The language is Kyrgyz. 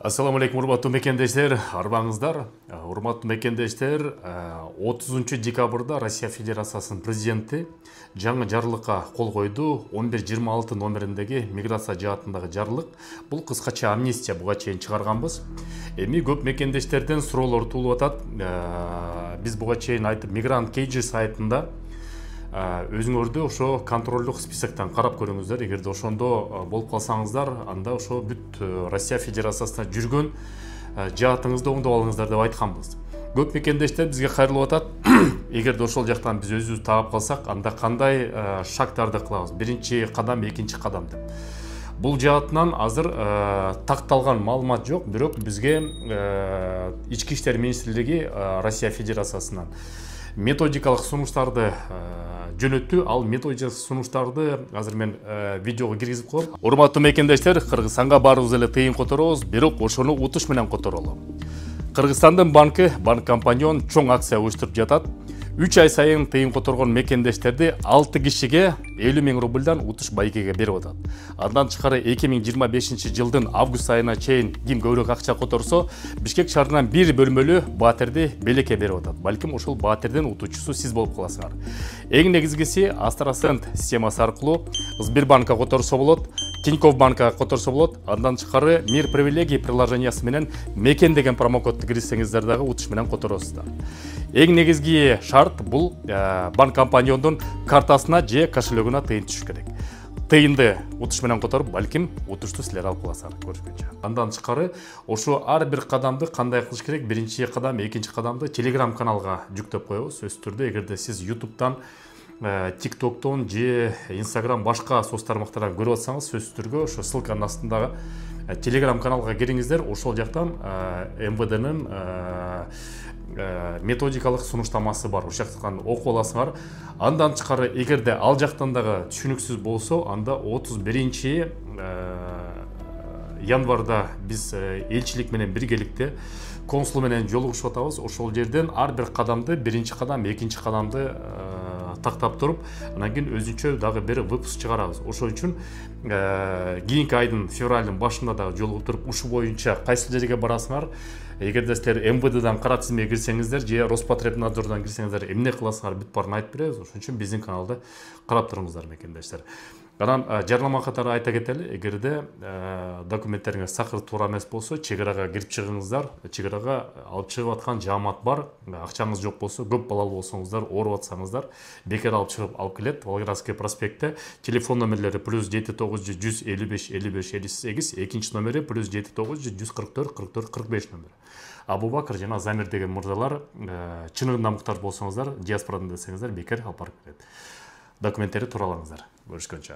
Ассаламу алейкум, урматтуу мекендештер, арбаңыздар. Урматтуу мекендештер, 30 декабрда Россия Федерациясынын президенти жаңы жарлыкка кол койду. 1126 номериндеги миграция жаатындагы жарлык. Бул кыскача амнистия, буга чейин чыгарганбыз. Эми көп мекендештерден суроолор туулуп атат. Биз буга чейин айтып, Мигрант Кейджи сайтында өзүңөрдү ошо контролдук списоктон карап көрүңүздөр. Эгерде ошондо болуп калсаңыздар, анда ошо бүт Россия Федерациясына жүргөн жаатыңызды оңдоп алыңыздар деп айтканбыз. Көп мекендештер бизге кайрылып атат. Эгерде ошол жактан биз өзүбүздү таап калсак, анда кандай шагтарды кылабыз? Биринчи кадам, экинчи кадам деп. Бул жаатынан азыр такталган маалымат жок, бирок бизге Ички иштер министрлиги Россия Федерациясынан методикалык сунуштарды жөнөттү. Ал методикалык сунуштарды азыр мен видеого киргизип коем. Урматтуу мекендештер, Кыргызстанга баарыбыз эле тыйын которобуз, бирок ошону утуш менен которолу. Кыргызстандын банк компаньон чоң акция уюштуруп жатат. 3 ай сайын тыйын которгон мекендештерди 6 кишиге 50 000 рубльдан утуш байкеге берип атат. Андан тышкары 2025 жылдын август айына чейин ким көбүрөөк акча которсо, Бишкек шаарынан бир бөлмөлүү батирди белекке берип атат. Балким ошол батирдин утуучусу сиз болуп каласыңар. Эң негизгиси Астрасент системасы аркылуу Сбербанкка которсо болот, Тинькофф банкка которсо болот. Андан тышкары Мир привилегий приложениясы менен мекен деген промокодду киргизсеңиздер дагы утуш менен которосуздар. Эң негизги шарт бул банк компаньондун картасына же кошелегине тыйын түшүш керек. Тыйынды утуш менен которуп, балким утушту силер алып каласыңар, көрүшкөнчө. Андан тышкары ошо ар бир кадамды кандай кылыш керек? Биринчи кадам, экинчи кадамды Telegram каналга жүктөп коебуз. Сөзсүз түрдө, эгерде сиз YouTube'дан, TikTok'тон же Instagram башка соц тармактардан көрүп атсаңыз, сөзсүз түрдө ошо ссылканын астындагы Telegram каналга кириңиздер. Ошол жактан МВДнын методикалык сунуштамасы бар. Ошол жактан окуп аласыңар. Андан тышкары, эгерде ал жактан дагы түшүнүксүз болсо, анда 31 январда биз элчилик менен биргеликте консул менен жолугушуп атабыз. Ошол жерден ар бир кадамды, биринчи кадам, экинчи кадамды тактап туруп, анан кийин өзүнчө дагы бир выпуск чыгарабыз. Ошол үчүн кийинки айдын февралдын башында дагы жолугуп туруп, ушу боюнча кайсы жерге барасыңар, эгерде силер МВДдан кара тизмеге кирсеңиздер же Роспотребнадзордон кирсеңиздер, эмне кыласыңар бүт баарын айтып беребиз. Ошон үчүн биздин каналды карап туруңуздар мекендештер. Анан жарнама катары айта кетели, эгерде документтериңиз сакыр туура эмес болсо, чек арага кирип чыгыңыздар. Чек арага алып чыгып аткан жаамат бар. Акчаңыз жок болсо, көп балалуу болсоңуздар, ооруп атсаңыздар, бекер алып чыгып алып келет. Волгоградский проспектте телефон номерлери +79 155 55 58, экинчи номери +79 144 44 45 номери. Абубакыр жана Замир деген мырзалар чыныгында муктаж болсоңуздар, диаспорадан десеңиздер, бекер алып барып келет. Документтери тууралаңыздар. Көрүшкөнчө.